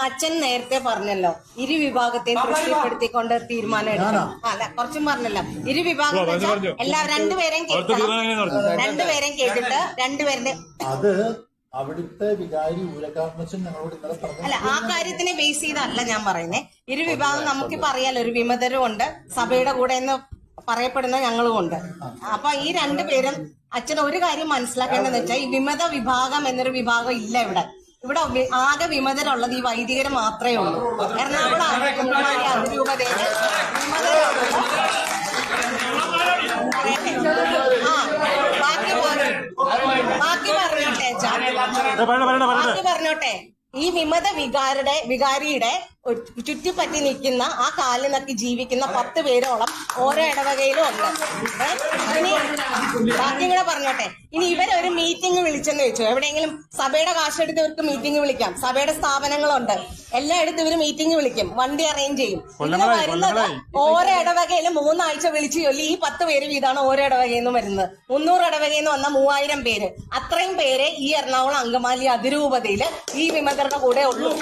അച്ഛൻ നേരത്തെ പറഞ്ഞല്ലോ ഇരു വിഭാഗത്തെയും തൃപ്തിപ്പെടുത്തിക്കൊണ്ട് തീരുമാനം എടുക്കണം. അല്ല കുറച്ചും പറഞ്ഞല്ലോ ഇരു വിഭാഗം രണ്ടുപേരെയും കേട്ടിട്ട് രണ്ടുപേരുടെ അത് അവിടുത്തെ വികാരി ഊരക്കാരനച്ഛൻ ഞങ്ങളോട് ഇന്നലെ പറഞ്ഞു. അല്ല ആ കാര്യത്തിനെ ബേസ് ചെയ്തല്ല ഞാൻ പറയുന്നത്. ഇരു വിഭാഗം നമുക്കിപ്പോ അറിയാലോ, ഒരു വിമതരും ഉണ്ട്, സഭയുടെ കൂടെ എന്ന് പറയപ്പെടുന്ന ഞങ്ങളും ഉണ്ട്. അപ്പൊ ഈ രണ്ടുപേരും അച്ഛൻ ഒരു കാര്യം മനസ്സിലാക്കേണ്ടതെന്ന് വെച്ചാൽ ഈ വിമത വിഭാഗം എന്നൊരു വിഭാഗം ഇല്ല ഇവിടെ. ഇവിടെ ആകെ വിമതരുള്ളത് ഈ വൈദികര് മാത്രമേ ഉള്ളൂ. എറണാകുളം അതിരൂപതയില് ബാക്കി പറഞ്ഞോട്ടെ. ഈ വിമത വികാരിയുടെ ചുറ്റിപ്പറ്റി നിൽക്കുന്ന ആ കാലിൽ നക്കി ജീവിക്കുന്ന 10 പേരോളം ഓരോ ഇടവകയിലും ഉണ്ട്. ഇനി ബാക്കി കൂടെ പറഞ്ഞോട്ടെ. ഇനി ഇവരൊരു മീറ്റിംഗ് വിളിച്ചെന്ന് വെച്ചു, എവിടെയെങ്കിലും സഭയുടെ കാശെടുത്ത് ഇവർക്ക് മീറ്റിംഗ് വിളിക്കാം. സഭയുടെ സ്ഥാപനങ്ങളുണ്ട്, എല്ലായിടത്തും ഇവര് മീറ്റിംഗ് വിളിക്കും, വണ്ടി അറേഞ്ച് ചെയ്യും. ഇതിന് വരുന്നത് ഓരോ ഇടവകയിലും 3 ആഴ്ച വിളിച്ചു ചൊല്ലി ഈ 10 പേര് വീതാണ് ഓരോ ഇടവകയിൽ നിന്ന് വരുന്നത്. 300 ഇടവകയിൽ നിന്ന് വന്ന 3000 പേര്. അത്രയും പേര് ഈ എറണാകുളം അങ്കമാലി അതിരൂപതയില് ഈ വിമതരുടെ കൂടെ ഉള്ളൂ.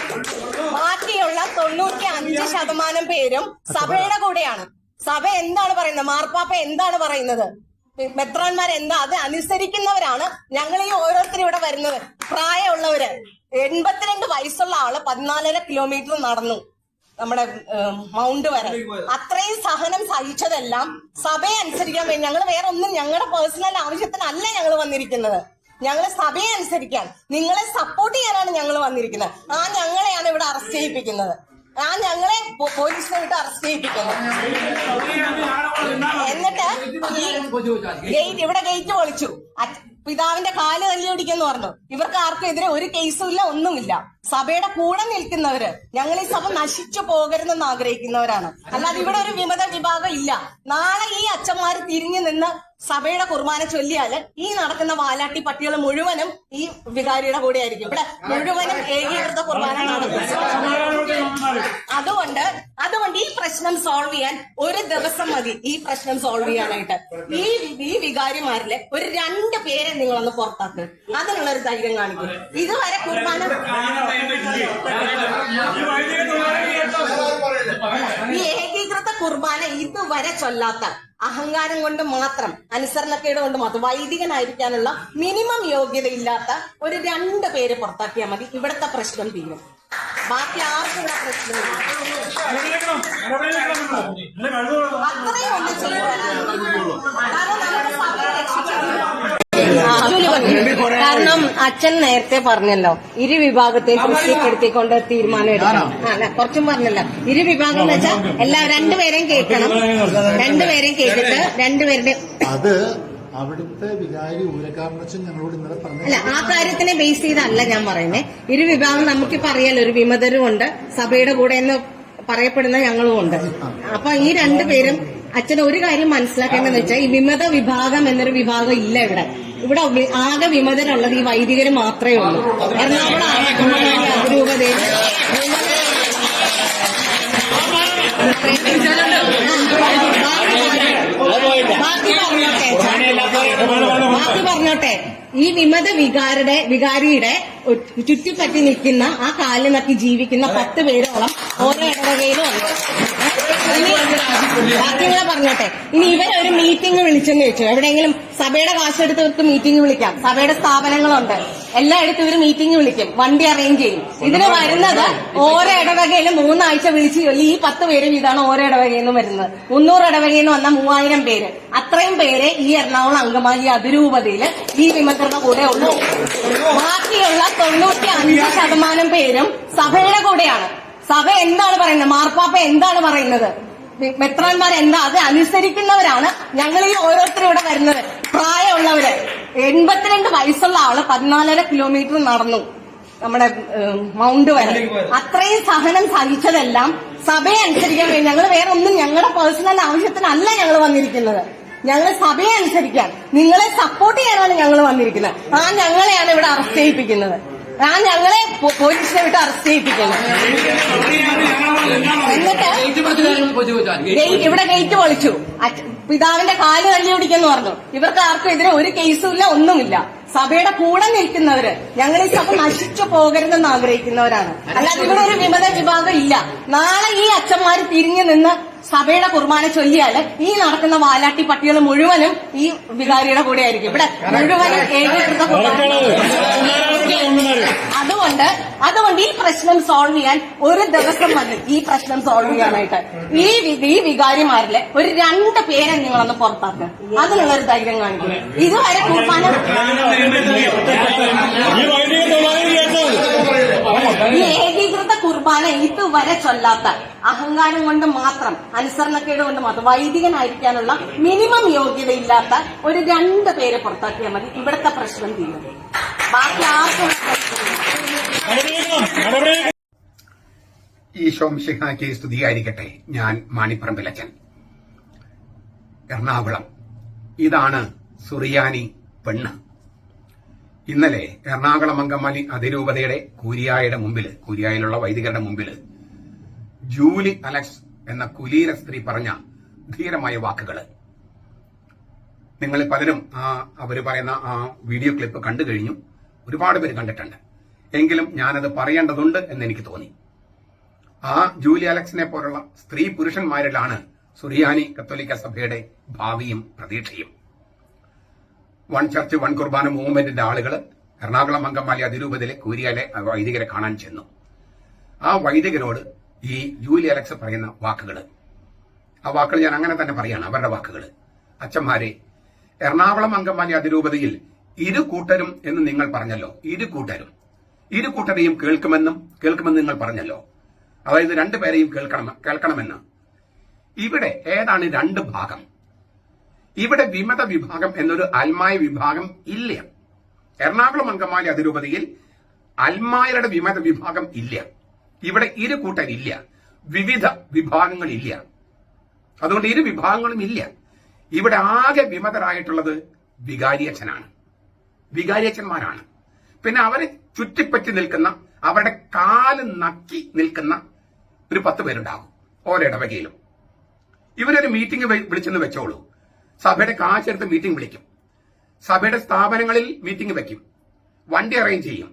ബാക്കിയുള്ള 95% പേരും സഭയുടെ കൂടെയാണ്. സഭ എന്താണ് പറയുന്നത്, മാർപ്പാപ്പ എന്താണ് പറയുന്നത്, മെത്രാന്മാർ എന്താ, അത് അനുസരിക്കുന്നവരാണ് ഞങ്ങൾ ഈ ഓരോരുത്തരും ഇവിടെ വരുന്നത്. പ്രായമുള്ളവര് 82 വയസ്സുള്ള ആള് 14.5 കിലോമീറ്റർ നടന്നു നമ്മുടെ മൗണ്ട് വരെ. അത്രയും സഹനം സഹിച്ചതെല്ലാം സഭയെ അനുസരിക്കാൻ വേണ്ടി. ഞങ്ങൾ വേറെ ഒന്നും ഞങ്ങളുടെ പേഴ്സണൽ ആവശ്യത്തിനല്ല ഞങ്ങൾ വന്നിരിക്കുന്നത്. ഞങ്ങൾ സഭയെ അനുസരിക്കാൻ, നിങ്ങളെ സപ്പോർട്ട് ചെയ്യാനാണ് ഞങ്ങൾ വന്നിരിക്കുന്നത്. ആ ഞങ്ങളെയാണ് ഇവിടെ അറസ്റ്റ് ചെയ്യിപ്പിക്കുന്നത്. ആ ഞങ്ങളെ പോലീസിനെ വിട്ട് അറസ്റ്റ് ചെയ്യിപ്പിക്കുന്നത്. എന്നിട്ട് ഇവിടെ ഗേറ്റ് പൊളിച്ചു. പിതാവിന്റെ കാല് തല്ലി ഓടിക്കെന്ന് പറഞ്ഞു. ഇവർക്ക് ആർക്കും എതിരെ ഒരു കേസും ഇല്ല, ഒന്നുമില്ല. സഭയുടെ കൂടെ നിൽക്കുന്നവര്, ഞങ്ങൾ ഈ സഭ നശിച്ചു പോകരുതെന്ന് ആഗ്രഹിക്കുന്നവരാണ്. അല്ലാതെ ഇവിടെ ഒരു വിമത വിഭാഗം ഇല്ല. നാളെ ഈ അച്ഛന്മാര് തിരിഞ്ഞു നിന്ന് സഭയുടെ കുർബാന ചൊല്ലിയാല് ഈ നടക്കുന്ന വാലാട്ടി പട്ടികൾ മുഴുവനും ഈ വികാരിയുടെ കൂടെ ആയിരിക്കും. ഇവിടെ മുഴുവനും ഏകീകൃത കുർബാന നടക്കും. അതുകൊണ്ട് ഈ പ്രശ്നം സോൾവ് ചെയ്യാൻ ഒരു ദിവസം മതി. ഈ പ്രശ്നം സോൾവ് ചെയ്യാനായിട്ട് ഈ വികാരിമാരിലെ ഒരു 2 പേരെ നിങ്ങളൊന്ന് പുറത്താക്കുക. അതിനുള്ളൊരു ധൈര്യം കാണിക്കും. ഇതുവരെ കുർബാന ഈ ഏകീകൃത കുർബാന ഇതുവരെ ചൊല്ലാത്ത, അഹങ്കാരം കൊണ്ട് മാത്രം, അനുസരണക്കേട് കൊണ്ട് മാത്രം, വൈദികനായിരിക്കാനുള്ള മിനിമം യോഗ്യതയില്ലാത്ത ഒരു 2 പേര് പുറത്താക്കിയാൽ മതി. ഇവിടുത്തെ പ്രശ്നം തീരും. ബാക്കി ആർക്കും ഇവിടെ പ്രശ്നമില്ല. അത്രയും ഒന്നും ചെയ്യുവാനാണ്. കാരണം അച്ഛൻ നേരത്തെ പറഞ്ഞല്ലോ ഇരു വിഭാഗത്തെയും തൃപ്തിപ്പെടുത്തിക്കൊണ്ട് തീരുമാനം എടുക്കണം. കുറച്ചും പറഞ്ഞല്ലോ ഇരു വിഭാഗം എന്ന് വെച്ചാൽ രണ്ടുപേരെയും കേൾക്കണം. രണ്ടുപേരെയും കേട്ടിട്ട് രണ്ടുപേരുടെ അത് അവിടുത്തെ വികാരി ഊരക്കാരനച്ഛൻ ഞങ്ങളോട് ഇന്നലെ പറഞ്ഞു. അല്ല ആ കാര്യത്തിനെ ബേസ് ചെയ്തല്ല ഞാൻ പറയുന്നത്. ഇരു വിഭാഗം നമുക്കിപ്പോ അറിയാലോ, ഒരു വിമതരും ഉണ്ട്, സഭയുടെ കൂടെ എന്ന് പറയപ്പെടുന്ന ഞങ്ങളും ഉണ്ട്. അപ്പൊ ഈ 2 പേരും അച്ഛൻ ഒരു കാര്യം മനസ്സിലാക്കേണ്ടതെന്ന് വെച്ചാൽ ഈ വിമത വിഭാഗം എന്നൊരു വിഭാഗം ഇല്ല ഇവിടെ. ഇവിടെ ആകെ വിമതരുള്ളത് ഈ വൈദികര് മാത്രമേ ഉള്ളൂ. എറണാകുളം അതിരൂപതയില് ബാക്കി പറഞ്ഞോട്ടെ. ഈ വിമത വികാരിയുടെ ചുറ്റിപ്പറ്റി നിൽക്കുന്ന ആ കാലിൽ നക്കി ജീവിക്കുന്ന 10 പേരോളം ഓരോ ഇടവകയിലും ഉണ്ട്. ബാക്കിയുള്ള പറഞ്ഞോട്ടെ. ഇനി ഇവരൊരു മീറ്റിംഗ് വിളിച്ചെന്ന് വെച്ചു, എവിടെയെങ്കിലും സഭയുടെ കാശെടുത്ത് ഇവർക്ക് മീറ്റിംഗ് വിളിക്കാം. സഭയുടെ സ്ഥാപനങ്ങളുണ്ട്, എല്ലായിടത്തും ഇവർ മീറ്റിംഗ് വിളിക്കും, വണ്ടി അറേഞ്ച് ചെയ്യും. ഇതിന് വരുന്നത് ഓരോ ഇടവകയിലും 3 ആഴ്ച വിളിച്ചു ചൊല്ലി ഈ 10 പേര് വീതാണ് ഓരോ ഇടവകയിൽ നിന്നും വരുന്നത്. 300 ഇടവകയിൽ നിന്ന് വന്ന 3000 പേര്. അത്രയും പേര് ഈ എറണാകുളം അങ്കമാലി അതിരൂപതയില് ഈ വിമതരുടെ കൂടെ ഉള്ളൂ. ബാക്കിയുള്ള 95% പേരും സഭയുടെ കൂടെയാണ്. സഭ എന്താണ് പറയുന്നത്, മാർപ്പാപ്പ എന്താണ് പറയുന്നത്, മെത്രാന്മാർ എന്താ, അത് അനുസരിക്കുന്നവരാണ് ഞങ്ങൾ ഈ ഓരോരുത്തരും ഇവിടെ വരുന്നത്. പ്രായമുള്ളവര് 82 വയസ്സുള്ള ആള് 14.5 കിലോമീറ്റർ നടന്നു നമ്മുടെ മൗണ്ട് വരെ. അത്രയും സഹനം സഹിച്ചതെല്ലാം സഭയെ അനുസരിക്കാൻ വേണ്ടി. ഞങ്ങൾ വേറെ ഒന്നും ഞങ്ങളുടെ പേഴ്സണൽ ആവശ്യത്തിനല്ല ഞങ്ങൾ വന്നിരിക്കുന്നത്. ഞങ്ങൾ സഭയെ അനുസരിക്കാൻ, നിങ്ങളെ സപ്പോർട്ട് ചെയ്യാനാണ് ഞങ്ങൾ വന്നിരിക്കുന്നത്. ആ ഞങ്ങളെയാണ് ഇവിടെ അറസ്റ്റ് ചെയ്യിപ്പിക്കുന്നത്. ആ ഞങ്ങളെ പോലീസിനെ വിട്ട് അറസ്റ്റ് ചെയ്യിപ്പിക്കുന്നത്. എന്നിട്ട് ഇവിടെ ഗേറ്റ് പൊളിച്ചു. പിതാവിന്റെ കാല് തല്ലി ഓടിക്കെന്ന് പറഞ്ഞു. ഇവർക്ക് ആർക്കും എതിരെ ഒരു കേസും ഇല്ല, ഒന്നുമില്ല. സഭയുടെ കൂടെ നിൽക്കുന്നവര്, ഞങ്ങൾ ഈ സഭ നശിച്ചു പോകരുതെന്ന് ആഗ്രഹിക്കുന്നവരാണ്. അല്ലാതെ ഇവിടെ ഒരു വിമത വിഭാഗം ഇല്ല. നാളെ ഈ അച്ഛന്മാര് തിരിഞ്ഞു നിന്ന് സഭയുടെ കുർബാന ചൊല്ലിയാല് ഈ നടക്കുന്ന വാലാട്ടി പട്ടികൾ മുഴുവനും ഈ വികാരിയുടെ കൂടെ ആയിരിക്കും. ഇവിടെ മുഴുവനും ഏകീകൃത കുർബാന. അതുകൊണ്ട് ഈ പ്രശ്നം സോൾവ് ചെയ്യാൻ ഒരു ദിവസം മതി. ഈ പ്രശ്നം സോൾവ് ചെയ്യാനായിട്ട് ഈ വികാരിമാരിലെ ഒരു 2 പേരെ നിങ്ങളൊന്ന് പുറത്താക്കുക. അതിനുള്ളൊരു ധൈര്യം കാണിക്കും. ഇതുവരെ കുർബാന ഈ ഏകീകൃത കുർബാന ഇതുവരെ ചൊല്ലാത്ത അഹങ്കാരം കൊണ്ട് മാത്രം, അനുസരണക്കേട് കൊണ്ട് മാത്രം, വൈദികനായിരിക്കാനുള്ള മിനിമം യോഗ്യതയില്ലാത്ത ഒരു 2 പേരെ പുറത്താക്കിയാൽ മതി. ഇവിടുത്തെ പ്രശ്നം തീരും. ബാക്കി ആർക്കും ഈശോ മിശിഹായ്ക്ക് സ്തുതിയായിരിക്കട്ടെ. ഞാൻ മാണിപ്പറമ്പിലച്ചൻ, എറണാകുളം. ഇതാണ് സുറിയാനി പെണ്ണ്. ഇന്നലെ എറണാകുളം അങ്കമാലി അതിരൂപതയുടെ കൂരിയായുടെ മുമ്പില്, കൂരിയായിലുള്ള വൈദികരുടെ മുമ്പില് ജൂലി അലക്സ് എന്ന കുലീന സ്ത്രീ പറഞ്ഞ ധീരമായ വാക്കുകള് നിങ്ങൾ പലരും അവര് പറയുന്ന ആ വീഡിയോ ക്ലിപ്പ് കണ്ടു കഴിഞ്ഞു. ഒരുപാട് പേര് കണ്ടിട്ടുണ്ട്. എങ്കിലും ഞാനത് പറയേണ്ടതുണ്ട് എന്ന് എനിക്ക് തോന്നി. ആ ജൂലി അലക്സിനെ പോലുള്ള സ്ത്രീ പുരുഷന്മാരിലാണ് സുറിയാനി കത്തോലിക്ക സഭയുടെ ഭാവിയും പ്രതീക്ഷയും. വൺ ചർച്ച് വൺ കുർബാന മൂവ്മെന്റിന്റെ ആളുകൾ എറണാകുളം അങ്കമാലി അതിരൂപതയിലെ കൂരിയാലെ വൈദികരെ കാണാൻ ചെന്നു. ആ വൈദികരോട് ഈ ജൂലി അലക്സ് പറയുന്ന വാക്കുകള്, ആ വാക്കുകൾ ഞാൻ അങ്ങനെ തന്നെ പറയാണ്, അവരുടെ വാക്കുകള്. അച്ഛന്മാരെ, എറണാകുളം അങ്കമാലി അതിരൂപതയിൽ 2 കൂട്ടരും എന്ന് നിങ്ങൾ പറഞ്ഞല്ലോ. 2 കൂട്ടരെയും കേൾക്കുമെന്ന് നിങ്ങൾ പറഞ്ഞല്ലോ. അതായത് 2 പേരെയും കേൾക്കണമെന്ന്. ഇവിടെ ഏതാണ് 2 ഭാഗം? ഇവിടെ വിമത വിഭാഗം എന്നൊരു അൽമായ വിഭാഗം ഇല്ല. എറണാകുളം അങ്കമാലി അതിരൂപതയിൽ അൽമായരുടെ വിമത വിഭാഗം ഇല്ല. ഇവിടെ 2 കൂട്ടരില്ല, വിവിധ വിഭാഗങ്ങളില്ല. അതുകൊണ്ട് 2 വിഭാഗങ്ങളും ഇല്ല. ഇവിടെ ആകെ വിമതരായിട്ടുള്ളത് വികാരിയച്ഛനാണ്, വികാരിയച്ഛന്മാരാണ്. പിന്നെ അവരെ ചുറ്റിപ്പറ്റി നിൽക്കുന്ന, അവരുടെ കാല് നക്കി നിൽക്കുന്ന ഒരു 10 പേരുണ്ടാകും ഓരോ ഇടവകയിലും. ഇവരൊരു മീറ്റിംഗ് വിളിച്ചെന്ന് വെച്ചോളൂ. സഭയുടെ കാശെടുത്ത് മീറ്റിംഗ് വിളിക്കും. സഭയുടെ സ്ഥാപനങ്ങളിൽ മീറ്റിംഗ് വെക്കും. വണ്ടി അറേഞ്ച് ചെയ്യും.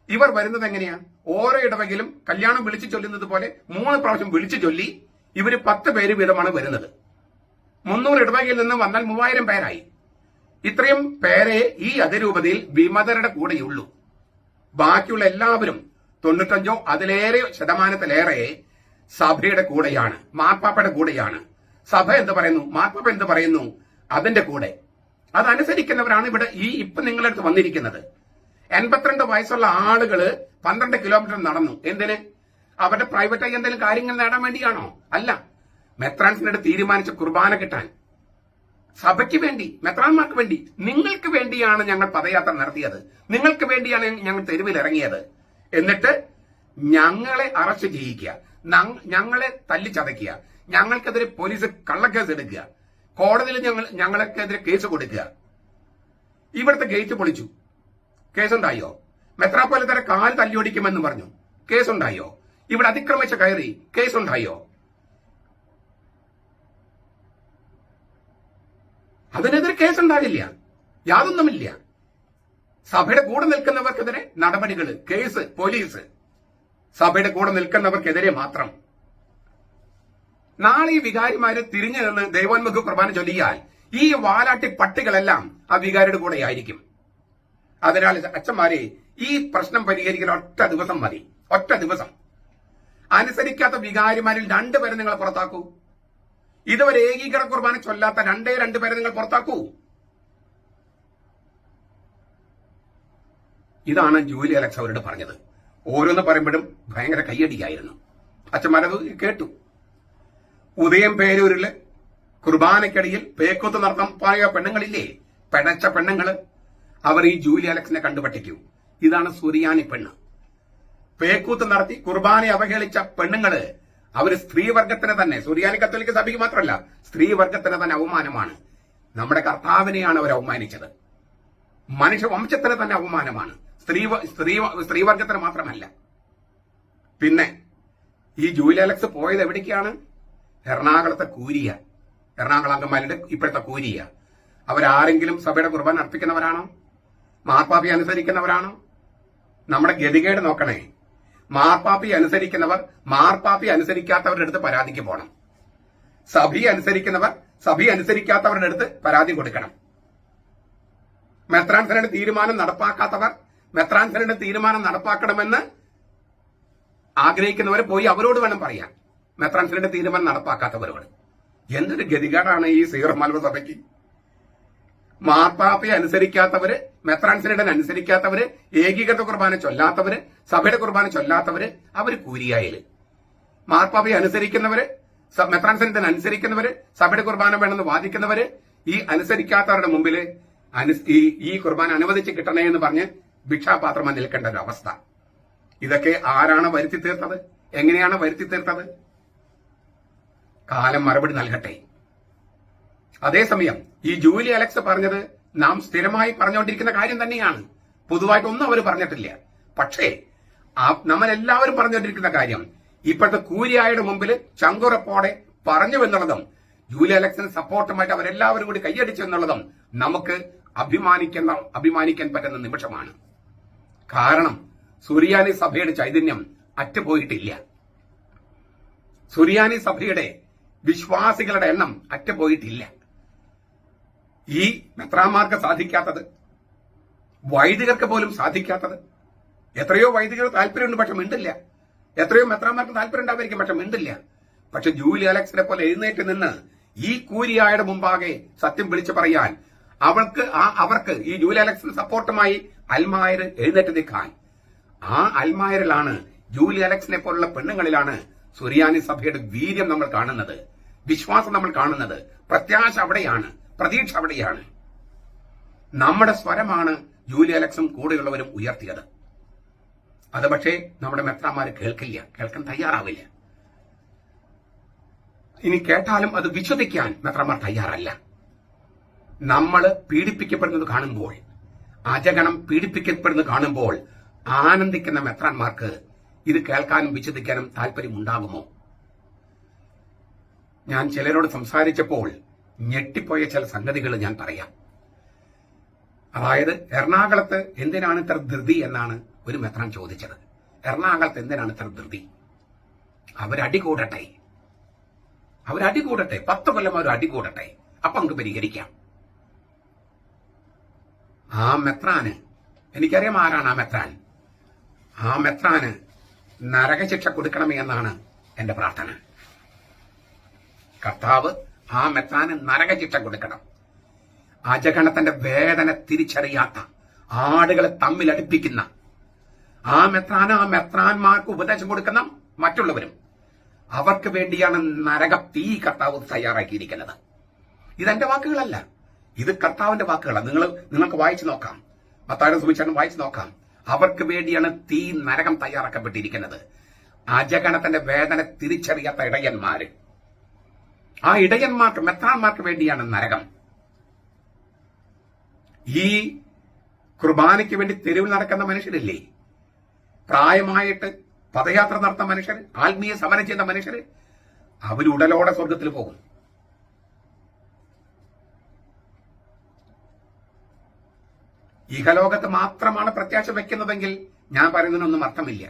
ഇവർ വരുന്നത് എങ്ങനെയാ? ഓരോ ഇടവകയിലും കല്യാണം വിളിച്ചു ചൊല്ലുന്നത് പോലെ 3 പ്രാവശ്യം വിളിച്ചു ചൊല്ലി ഇവര് 10 പേര് വീതമാണ് വരുന്നത്. 300 ഇടവകയിൽ നിന്ന് വന്നാൽ 3000 പേരായി. ഇത്രയും പേരെ ഈ അതിരൂപതയിൽ വിമതരുടെ കൂടെയുള്ളൂ. ബാക്കിയുള്ള എല്ലാവരും 95 അതിലേറെ ശതമാനത്തിലേറെ സഭയുടെ കൂടെയാണ്, മാർപ്പാപ്പയുടെ കൂടെയാണ്. സഭ എന്ത് പറയുന്നു, മാർപ്പാപ്പ എന്ത് പറയുന്നു, അതിന്റെ കൂടെ അതനുസരിക്കുന്നവരാണ് ഇവിടെ ഈ ഇപ്പൊ നിങ്ങളുടെ അടുത്ത് വന്നിരിക്കുന്നത്. 82 വയസ്സുള്ള ആളുകള് 12 കിലോമീറ്റർ നടന്നു. എന്തിന്? അവരുടെ പ്രൈവറ്റായി എന്തെങ്കിലും കാര്യങ്ങൾ നേടാൻ വേണ്ടിയാണോ? അല്ല, മെത്രാൻസിനോട് തീരുമാനിച്ച കുർബാന കിട്ടാൻ, സഭയ്ക്ക് വേണ്ടി, മെത്രാന്മാർക്ക് വേണ്ടി, നിങ്ങൾക്ക് വേണ്ടിയാണ് ഞങ്ങൾ പദയാത്ര നടത്തിയത്. നിങ്ങൾക്ക് വേണ്ടിയാണ് ഞങ്ങൾ തെരുവിൽ ഇറങ്ങിയത്. എന്നിട്ട് ഞങ്ങളെ അറസ്റ്റ് ചെയ്യിക്കുക, ഞങ്ങളെ തല്ലിച്ചതയ്ക്കുക, ഞങ്ങൾക്കെതിരെ പോലീസ് കള്ളക്കേസ് എടുക്കുക, കോടതിയിൽ ഞങ്ങൾക്കെതിരെ കേസ് കൊടുക്കുക. ഇവിടുത്തെ ഗേറ്റ് പൊളിച്ചു, കേസുണ്ടായോ? മെത്രാപ്പൊലിത്തരെ കാല് തല്ലിയൊടിക്കുമെന്ന് പറഞ്ഞു, കേസുണ്ടായോ? ഇവിടെ അതിക്രമിച്ച് കയറി, കേസുണ്ടായോ? അതിനെതിരെ കേസുണ്ടാകില്ല, യാതൊന്നുമില്ല. സഭയുടെ കൂടെ നിൽക്കുന്നവർക്കെതിരെ നടപടികൾ, കേസ്, പോലീസ്. സഭയുടെ കൂടെ നിൽക്കുന്നവർക്കെതിരെ മാത്രം. നാളെ ഈ വികാരിമാര് തിരിഞ്ഞു നിന്ന് ദൈവോന്മുഖ കുർബാന ചൊല്ലിയാൽ ഈ വാലാട്ടി പട്ടികളെല്ലാം ആ വികാരിയുടെ കൂടെ ആയിരിക്കും. അതിനാൽ അച്ഛന്മാരെ, ഈ പ്രശ്നം പരിഹരിക്കാൻ ഒറ്റ ദിവസം മതി. ഒറ്റ ദിവസം. അനുസരിക്കാത്ത വികാരിമാരിൽ 2 പേരെ നിങ്ങൾ പുറത്താക്കൂ. ഇതുവരെ ഏകീകൃത കുർബാന ചൊല്ലാത്ത 2 പേരെ നിങ്ങൾ പുറത്താക്കൂ. ഇതാണ് ജൂലി അലക്സ് അവരോട് പറഞ്ഞത്. ഓരോന്ന് പറയുമ്പോഴും ഭയങ്കര കയ്യടിയായിരുന്നു. അച്ഛന്മാരത് കേട്ടു. ഉദയം പേരൂരില് കുർബാനയ്ക്കടിയിൽ പേക്കൂത്ത് നടത്താൻ പോയ പെണ്ണുങ്ങളില്ലേ, പിഴച്ച പെണ്ണുങ്ങള്, അവർ ഈ ജൂലി അലക്സിനെ കണ്ടുപറ്റിക്കൂ. ഇതാണ് സുറിയാനി പെണ്ണ്. പേക്കൂത്ത് നടത്തി കുർബാനയെ അവഹേളിച്ച പെണ്ണുങ്ങള്, അവര് സ്ത്രീവർഗത്തിന് തന്നെ, സുറിയാനി കത്തോലിക്ക സഭയ്ക്ക് മാത്രമല്ല, സ്ത്രീവർഗത്തിന് തന്നെ അവമാനമാണ്. നമ്മുടെ കർത്താവിനെയാണ് അവർ അവമാനിച്ചത്. മനുഷ്യവംശത്തിന് തന്നെ അവമാനമാണ്. സ്ത്രീവർഗത്തിന് മാത്രമല്ല. പിന്നെ ഈ ജൂലി അലക്സ് പോയത് എവിടേക്കാണ്? എറണാകുളത്തെ കൂരിയ, എറണാകുളം അങ്കമാലിയുടെ ഇപ്പോഴത്തെ കൂരിയ. അവരാരെങ്കിലും സഭയുടെ കുർബാന അർപ്പിക്കുന്നവരാണോ? മാർപ്പാപ്പി അനുസരിക്കുന്നവരാണോ? നമ്മുടെ ഗതികേട് നോക്കണേ. മാർപ്പാപ്പി അനുസരിക്കുന്നവർ മാർപ്പാപ്പി അനുസരിക്കാത്തവരുടെ അടുത്ത് പരാതിക്ക് പോകണം. സഭയെ അനുസരിക്കുന്നവർ സഭയെ അനുസരിക്കാത്തവരുടെ അടുത്ത് പരാതി കൊടുക്കണം. മെത്രാൻസനയുടെ തീരുമാനം നടപ്പാക്കാത്തവർ മെത്രാൻസനയുടെ തീരുമാനം നടപ്പാക്കണമെന്ന് ആഗ്രഹിക്കുന്നവർ പോയി അവരോട് വേണം പറയാൻ. മെത്രാൻസനയുടെ തീരുമാനം നടപ്പാക്കാത്തവരോട്. എന്തൊരു ഗതികേടാണ് ഈ സീറോ മലബാർ സഭയ്ക്ക്. മാർപ്പാപ്പയെ അനുസരിക്കാത്തവര്, മെത്രാൻസനയുടെ അനുസരിക്കാത്തവര്, ഏകീകൃത കുർബാന ചൊല്ലാത്തവര്, സഭയുടെ കുർബാന ചൊല്ലാത്തവര്, അവര് കൂരിയായില്. മാർപ്പാപ്പയെ അനുസരിക്കുന്നവര്, മെത്രാൻസനത്തിന് അനുസരിക്കുന്നവര്, സഭയുടെ കുർബാന വേണമെന്ന് വാദിക്കുന്നവര്, ഈ അനുസരിക്കാത്തവരുടെ മുമ്പില് ഈ കുർബാന അനുവദിച്ച് കിട്ടണേ എന്ന് പറഞ്ഞ് ഭിക്ഷാപാത്രമായി നിൽക്കേണ്ട ഒരു അവസ്ഥ. ഇതൊക്കെ ആരാണ് വരുത്തി തീർത്തത്? എങ്ങനെയാണ് വരുത്തി തീർത്തത്? കാലം മറുപടി നൽകട്ടെ. അതേസമയം ഈ ജൂലി അലക്സ് പറഞ്ഞത് നാം സ്ഥിരമായി പറഞ്ഞുകൊണ്ടിരിക്കുന്ന കാര്യം തന്നെയാണ്. പൊതുവായിട്ടൊന്നും അവർ പറഞ്ഞിട്ടില്ല. പക്ഷേ നമ്മളെല്ലാവരും പറഞ്ഞുകൊണ്ടിരിക്കുന്ന കാര്യം ഇപ്പോഴത്തെ കൂരിയായുടെ മുമ്പിൽ ചങ്കുറപ്പോടെ പറഞ്ഞു എന്നുള്ളതും ജൂലി അലക്സിന് സപ്പോർട്ടുമായിട്ട് അവരെല്ലാവരും കൂടി കൈയടിച്ചു എന്നുള്ളതും നമുക്ക് അഭിമാനിക്കാൻ പറ്റുന്ന നിമിഷമാണ്. കാരണം സുറിയാനി സഭയുടെ ചൈതന്യം അറ്റുപോയിട്ടില്ല. സുറിയാനി സഭയുടെ വിശ്വാസികളുടെ എണ്ണം അറ്റുപോയിട്ടില്ല. ഈ മെത്രാന്മാർക്ക് സാധിക്കാത്തത്, വൈദികർക്ക് പോലും സാധിക്കാത്തത്, എത്രയോ വൈദികർ താല്പര്യമുണ്ട് പക്ഷെ മിണ്ടില്ല. എത്രയോ മെത്രാന്മാർക്ക് താല്പര്യം ഉണ്ടായിരിക്കും പക്ഷെ മിണ്ടില്ല. പക്ഷെ ജൂലി അലക്സിനെ പോലെ എഴുന്നേറ്റ് നിന്ന് ഈ കൂരിയായുടെ മുമ്പാകെ സത്യം വിളിച്ചു പറയാൻ അവർക്ക് ഈ ജൂലി അലക്സിന് സപ്പോർട്ടുമായി അൽമായർ എഴുന്നേറ്റ് നിൽക്കാൻ, ആ അൽമായറിലാണ് ജൂലി അലക്സിനെ പോലുള്ള പെണ്ണുങ്ങളിലാണ് സുറിയാനി സഭയുടെ വീര്യം നമ്മൾ കാണുന്നത്, വിശ്വാസം നമ്മൾ കാണുന്നത്, പ്രത്യാശ അവിടെയാണ്, പ്രതീക്ഷ അവിടെയാണ്. നമ്മുടെ സ്വരമാണ് ജൂലി അലക്സും കൂടെയുള്ളവരും ഉയർത്തിയത്. അത് പക്ഷേ നമ്മുടെ മെത്രാന്മാര് കേൾക്കാൻ തയ്യാറാവില്ല. ഇനി കേട്ടാലും അത് വിശ്വസിക്കാൻ മെത്രാന്മാർ തയ്യാറല്ല. നമ്മൾ പീഡിപ്പിക്കപ്പെടുന്നത് കാണുമ്പോൾ, അജഗണം പീഡിപ്പിക്കപ്പെടുന്നത് കാണുമ്പോൾ ആനന്ദിക്കുന്ന മെത്രാന്മാർക്ക് ഇത് കേൾക്കാനും വിശ്വസിക്കാനും താല്പര്യമുണ്ടാകുമോ? ഞാൻ ചിലരോട് സംസാരിച്ചപ്പോൾ ഞെട്ടിപ്പോയ ചില സംഗതികൾ ഞാൻ പറയാം. അതായത് എറണാകുളത്ത് എന്തിനാണ് ഇത്ര ധൃതി എന്നാണ് ഒരു മെത്രാൻ ചോദിച്ചത്. എറണാകുളത്ത് എന്തിനാണ് ഇത്ര ധൃതി? അവരടികൂടട്ടെ, 10 കൊല്ലം അവർ അടികൂടട്ടെ, അപ്പൊ നമുക്ക് പരിഹരിക്കാം. ആ മെത്രാന്, എനിക്കറിയാം ആരാണ് ആ മെത്രാൻ. ആ മെത്രാന് നരകശിക്ഷ കൊടുക്കണമേ എന്നാണ് എന്റെ പ്രാർത്ഥന. കർത്താവ് ആ മെത്രാന് നരകശിക്ഷ കൊടുക്കണം. അജഗണത്തിന്റെ വേദന തിരിച്ചറിയാത്ത, ആടുകളെ തമ്മിലടിപ്പിക്കുന്ന ആ മെത്രാന്മാർക്ക് ഉപദേശം കൊടുക്കുന്ന മറ്റുള്ളവരും, അവർക്ക് വേണ്ടിയാണ് നരക തീ കർത്താവ് തയ്യാറാക്കിയിരിക്കുന്നത്. ഇതെന്റെ വാക്കുകളല്ല, ഇത് കർത്താവിന്റെ വാക്കുകളാണ്. നിങ്ങൾക്ക് വായിച്ചു നോക്കാം, മത്തായിയുടെ സുവിശേഷം വായിച്ചു നോക്കാം. അവർക്ക് വേണ്ടിയാണ് തീ നരകം തയ്യാറാക്കപ്പെട്ടിരിക്കുന്നത്. അജഗണത്തിന്റെ വേദന തിരിച്ചറിയാത്ത ഇടയന്മാര്, ആ ഇടയന്മാർക്ക്, മെത്രാന്മാർക്ക് വേണ്ടിയാണ് നരകം. ഈ കുർബാനയ്ക്ക് വേണ്ടി തെരുവിൽ നടക്കുന്ന മനുഷ്യരില്ലേ, പ്രായമായിട്ട് പദയാത്ര നടത്തുന്ന മനുഷ്യർ, ആത്മീയ സമരം ചെയ്യുന്ന മനുഷ്യർ, അവരുടലോടെ സ്വർഗത്തിൽ പോകും. ഇഹലോകത്ത് മാത്രമാണ് പ്രത്യാശ വെക്കുന്നതെങ്കിൽ ഞാൻ പറയുന്നതിനൊന്നും അർത്ഥമില്ല.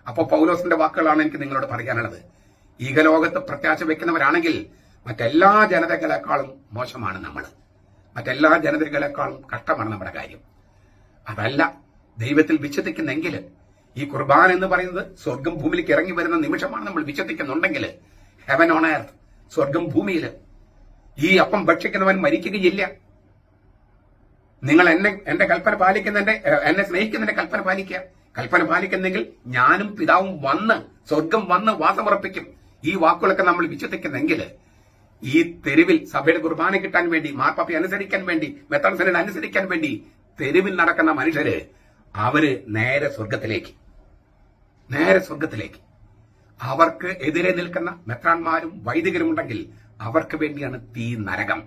അപ്പോ പൗലോസിന്റെ വാക്കുകളാണ് എനിക്ക് നിങ്ങളോട് പറയാനുള്ളത്. ഇഹലോകത്ത് പ്രത്യാശ വെക്കുന്നവരാണെങ്കിൽ മറ്റെല്ലാ ജനതകളെക്കാളും മോശമാണ് നമ്മൾ, മറ്റെല്ലാ ജനതകളെക്കാളും കഷ്ടമാണ് നമ്മുടെ കാര്യം. അതല്ല, ദൈവത്തിൽ വിശ്വസിക്കുന്നെങ്കിൽ, ഈ കുർബാന എന്ന് പറയുന്നത് സ്വർഗം ഭൂമിയിലേക്ക് ഇറങ്ങി വരുന്ന നിമിഷമാണ് നമ്മൾ വിശ്വസിക്കുന്നുണ്ടെങ്കിൽ, ഹെവൻ ഓൺ എർത്ത്, സ്വർഗം ഭൂമിയിൽ, ഈ അപ്പം ഭക്ഷിക്കുന്നവൻ മരിക്കുകയില്ല. നിങ്ങൾ എന്റെ കൽപ്പന എന്നെ സ്നേഹിക്കുന്നതിന്റെ കൽപ്പന പാലിക്കുക. കൽപ്പന പാലിക്കുന്നെങ്കിൽ ഞാനും പിതാവും സ്വർഗം വന്ന് വാസമുറപ്പിക്കും. ഈ വാക്കുകളൊക്കെ നമ്മൾ വിശ്വസിക്കുന്നെങ്കിൽ, ഈ തെരുവിൽ സഭയുടെ കുർബാന കിട്ടാൻ വേണ്ടി, മാർപ്പാപ്പയെ അനുസരിക്കാൻ വേണ്ടി, മെത്രാൻസനെ അനുസരിക്കാൻ വേണ്ടി തെരുവിൽ നടക്കുന്ന മനുഷ്യര്, അവര് നേരെ സ്വർഗത്തിലേക്ക്. അവർക്ക് എതിരെ നിൽക്കുന്ന മെത്രാന്മാരും വൈദികരും ഉണ്ടെങ്കിൽ അവർക്ക് വേണ്ടിയാണ് തീ നരകം.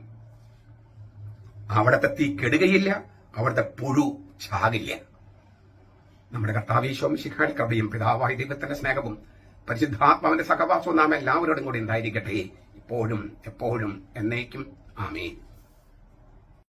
അവിടുത്തെ തീ കെടുകയില്ല, അവിടുത്തെ പുഴു ചാകില്ല. നമ്മുടെ കർത്താവ് യേശു മിശിഹായുടെ കൃപയും പിതാവായ ദൈവത്തിന്റെ സ്നേഹവും പരിശുദ്ധാത്മാവിന്റെ സഹവാസവും നാം എല്ലാവരോടും കൂടി ഉണ്ടായിരിക്കട്ടെ, ഇപ്പോഴും എപ്പോഴും എന്നേക്കും. ആമേൻ.